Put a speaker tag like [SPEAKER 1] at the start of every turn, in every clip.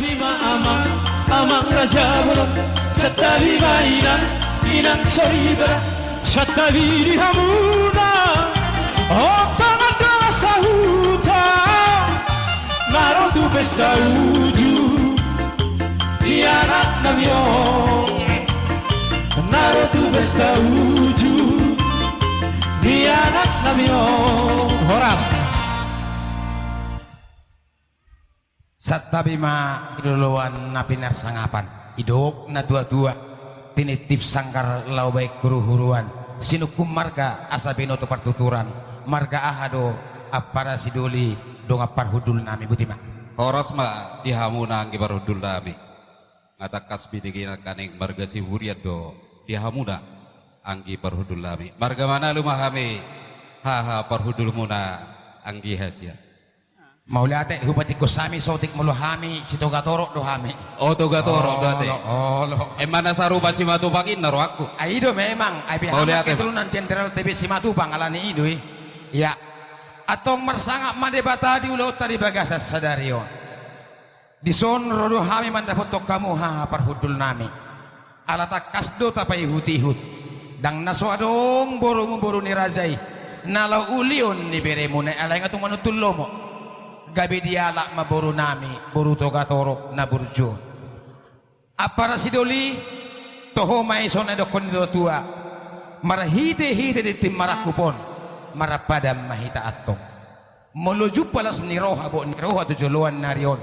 [SPEAKER 1] lima amang raja burung setabi mainan inang soribara setabi hamuna oh tangan doa sahuta narodu pesta uju di anak namyo narodu pesta uju di anak namyo Horas
[SPEAKER 2] Satabima iduluan na pinarsangapan idok na dua-dua tinitip sangkar lau baik kuruhuruan sinukum marga asa binoto partuturan marga ahado apara siduli dong apar hudul nami butima
[SPEAKER 3] Horas ma dihamuna anggi parhudul nami ngata kasbi dikina kaning marga si huriat do dihamuna anggi parhudul nami marga mana lumahami haha parhudul muna anggi hasya
[SPEAKER 2] Mauliate hupati kusami sotik muluhami si Togatoro dohami.
[SPEAKER 3] Oh Togatoro doate.
[SPEAKER 2] Oh lo.
[SPEAKER 3] Emana sarupa si Matupangin naro aku.
[SPEAKER 2] Aido memang. Aibi hamak keturunan jenderal TB si Matupang alani idoi. Ya. Atong marsangak madebata di ulo tadi bagasa sadario. Di son rodo hami mandapotok kamu ha parhudul nami. Alata kasdo tapai hutihut. Dang naso adong boru ni rajai. Nalau ulion ni beremune alay ngatung manutullo mo. Gabi dialak maboru nami boru Togatoro na burjo apara sidoli toho mai sona dokon tua marahide hide di tim marakupon marapadam mahita atong meluju palas niroha bo niroha tujuluan narion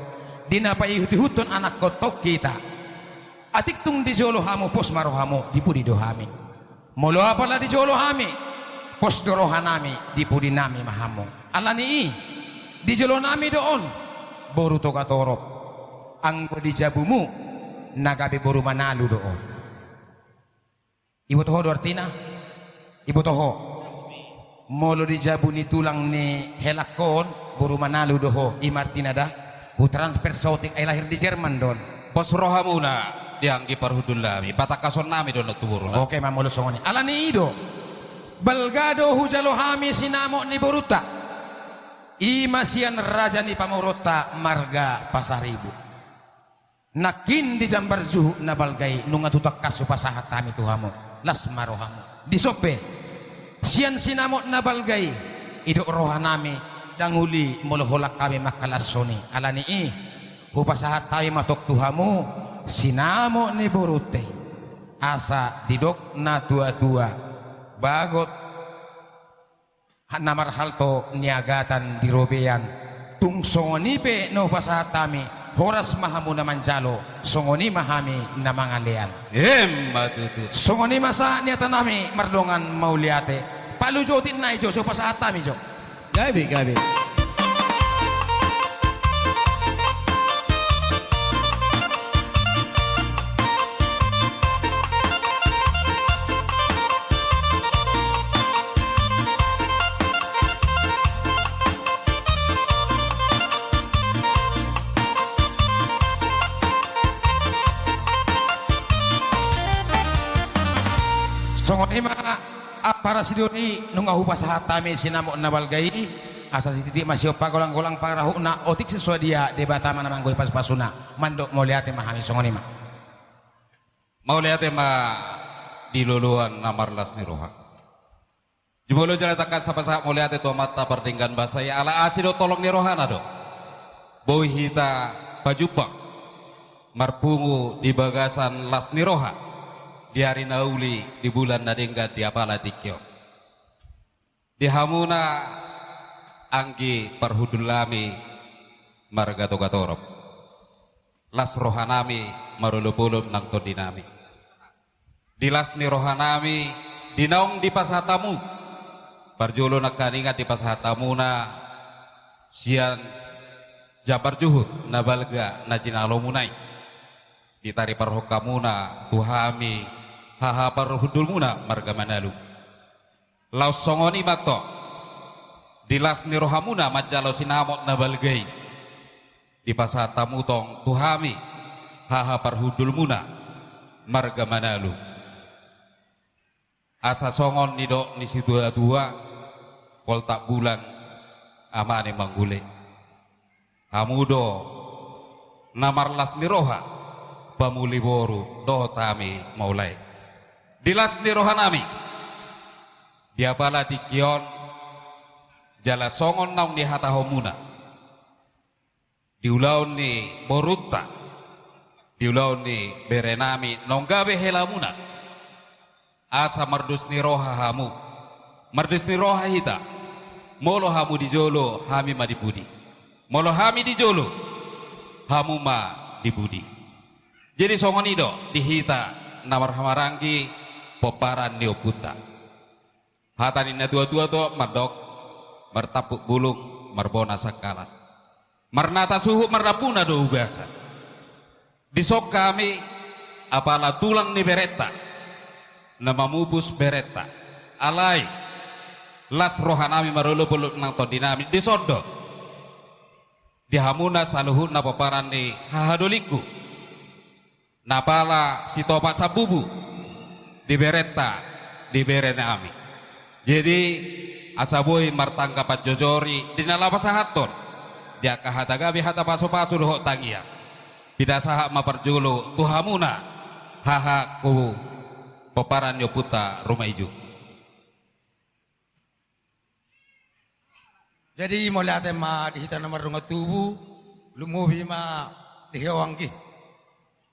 [SPEAKER 2] dinapai huti-huton anak kotok kita atik tung di jolo hamu pos marohamu dipudi dohami molo apala di jolo hami pos dorohanami dipudi nami mahamu alani di jolo nami doon boru Togatoro anggo di jabumu nagabe boru Manalu doon ibu toho do artina ibu toho molo di jabu ni tulang ni helakon boru Manalu doho imartina da bu transfer sotik ay lahir di Jerman doon
[SPEAKER 3] Pos rohamuna dianggi parhudul nami patakason nami doon nagtuburuna
[SPEAKER 2] oke mamolo songoni alani ido balgado hujalo hami sinamo ni boruta Imasian raja ni pamurota marga pasaribu nakin di jambar juhu na balgay nunga tutak kaso pasahat tami tuhamu las marohamu disope sian sinamo na balgay ido rohanami danguli moloholak kami makalasoni alani hupasahat tayo matok tuhamu sinamo ni borute asa didok na tua-tua bagot namar halto niagatan di robean tung songoni pe no pasahatami horas mahamu naman jalo songoni mahami na mga lian
[SPEAKER 3] matutu
[SPEAKER 2] songoni masa niatan nami mardongan mauliate palujotin na ijo so pasahatami jo
[SPEAKER 1] gabi
[SPEAKER 2] songoni ma para sidoni nunga hupasahatami sinamo na balgay asa sititi masyo pagolang-golang parahu na otik sesuai dia debatama namang goy pas-pasuna mandok mauliate mahami songoni ma
[SPEAKER 3] mauliate ma diluluan namarlas ni roha jumolo jala takas tapasa mauliate to mata pertinggan basaya ala asido tolong ni rohana do boy hita pajupak marpungu di bagasan las ni roha di hari nauli di bulan nadengga di apala tikyo di hamuna anggi parhudul lami marga Togatoro las rohanami marulupulub nang todinami di las ni rohanami di naong di pasatamu parjolo nagkaningat di pasatamu na sian jabar juhud na balga na jinalo munay ditari parhokamuna tuhami haha parhudul muna marga Manalu laus songoni mato dilas ni rohamuna majalo sinamot na balgay di pasatamu tong tuhami haha parhudul muna marga Manalu asa songon ni do ni situa-tua kol tak bulan ama ni manggule hamudo namarlas ni roha pamuli boru do tami maulay dilas ni roha nami dia bala tikion jala songon naung ni hatahomuna diulaun ni borutta diulaun ni berenami nonggabe helamuna asa mardus ni roha hamu mardus ni roha hita molo hamu di jolo hami ma dibudi molo hami di jolo hamu ma dibudi jadi songon ido dihita namar hamarangki poparan neoputa hatanin na tua-tua to mardok martapuk bulung marbona sakalat marnata suhu marrapuna do ugasa disok kami apala tulang ni beretta nama mubus beretta alai las rohanami marolo buluk nang tondinami disodo dihamuna saluhun na paparan ni hahadoliku napala sitopak sabubu di beretta di berenami jadi asaboy martangkapat jojori dinalapa sahaton dia kahadagabi hata paso-paso dohok tangia tidak sahak maperjulu tuhamuna haha ku peparan yoputa rumah ijo.
[SPEAKER 2] Jadi mulai ma dihita nomor runga tubuh lumubi ma dihewangki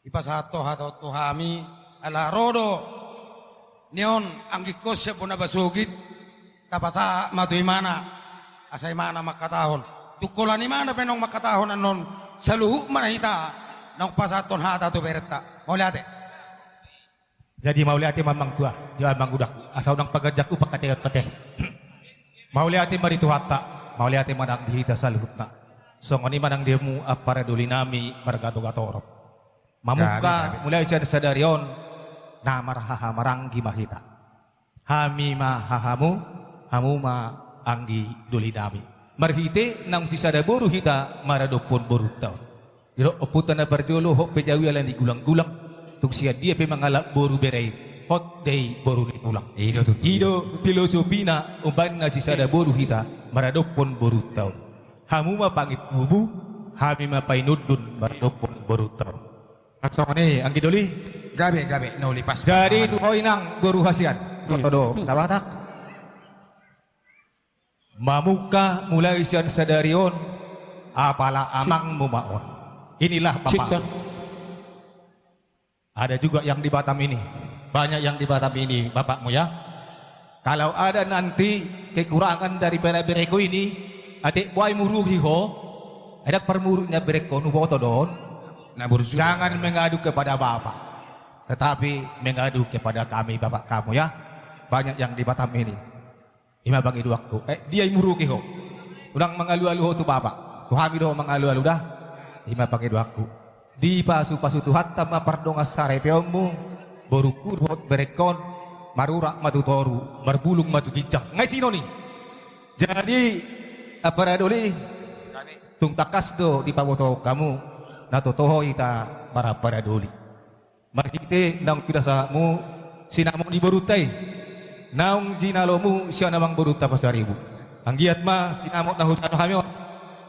[SPEAKER 2] ipasato hato tuhami ala rodo neon angki kosya puna basugit tapasa matu imana asay mana makatahon tukulan imana penong makatahon anon saluhu mana hita nang pasaton hata tu bereta mauliate
[SPEAKER 1] Jadi mauliate mamang tua dia mangudak asal nang pagajakku pakate-kate mauliate maritu hatta mauliate manang dihita saluhutna songoni manang demu apara dulinami margato-gatorop mamuka mulai sadarion namar haha maranggi mahita hami ma hahamu hamu ma anggi dulinami marhite nang sisa boru hita maradopon borutau iro oputan na barjolo hok pejawi alan di gulang-gulang tuk sia dia pe mangalak boru berei hot day boru ni ulang ido filosofina umban na sisa boru hita maradopon borutau hamu ma pangit bubu hami ma painudun maradopon borutau asone anggi doli
[SPEAKER 2] gabe no lipas
[SPEAKER 1] jadi itu hoinang boru hasian todo sabatak mamuka mulai sian sadarion apala amang mumaon inilah bapak ada juga yang di Batam ini banyak yang di Batam ini bapakmu ya kalau ada nanti kekurangan dari bereko ini atik buai muruhi ho ada permurunya bereko nuboto don jangan mengadu kepada bapak tetapi mengadu kepada kami bapak kamu ya banyak yang di Batam ini ima bagi duaku dia muruki ho ulang mengalu-alu ho tu bapak tu hami do mengalu-alu dah ima bagi duaku di pasu-pasu tu hatta ma pardonga sare peongmu borukur hot berekon marurak matu toru marbulung matu gijang ngai sino nih jadi apa doli tung takas do di pawoto kamu nato toho ita para doli marhite nang pidasamu sinamo di borutai naung sinalomu siya namang boruta pasaribu anggiat ma sinamo na hutan kami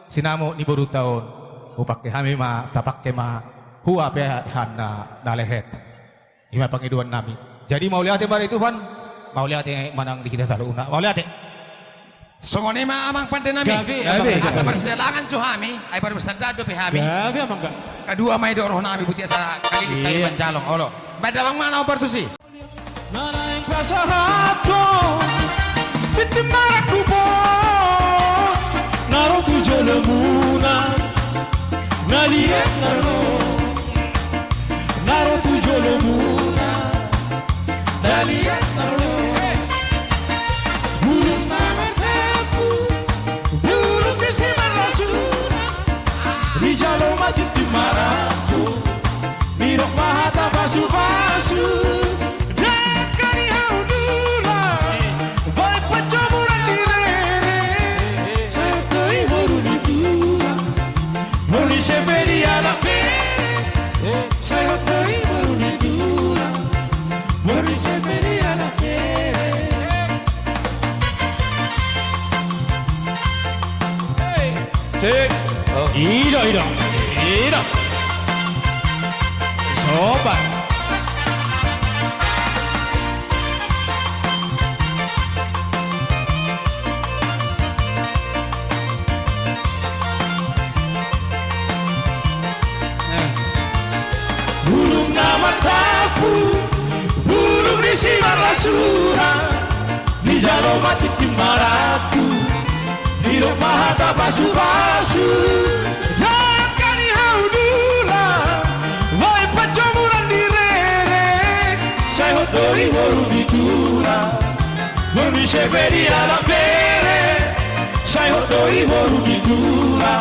[SPEAKER 1] sinamo ni borutaon upakke kami ma tapakke ma huwa pe hanna nalehet ima pangiduan nami jadi mau lihat bari Tuhan mau lihat manang di kita saluna mau lihat
[SPEAKER 2] songone ma amang pandenami asa perselangan cuhami ay baru sadado pe hami kedua mai do roh nami buti asa kali di kayu pancalong olo badawang mana opertusi
[SPEAKER 1] Nanaing pasahato Biti marakubo Naro tujuh lemuna Naliek Naro tujuh lemuna Naliek Bulung mamerteku Bulung kisi marasuna Rijalo majid di maraku Mirok mahata pasu-pasu Ida. Obat.
[SPEAKER 4] Burung nama tapu, burung di sibar lasura, di jalo mati timaraku, di rumah hata basu-basu. Jangan ihau dula, wai pacamuran di rere, saya hotori waru di dura, burung seberi ala bere, saya hotori waru di dura,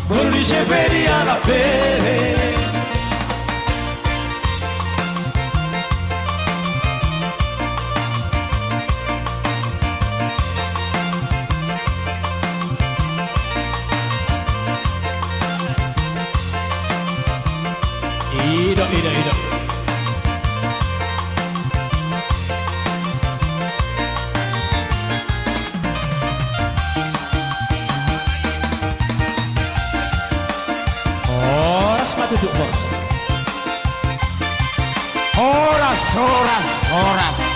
[SPEAKER 4] burung seberi ala bere. Ida. Horas mati tuh bos.
[SPEAKER 2] Horas.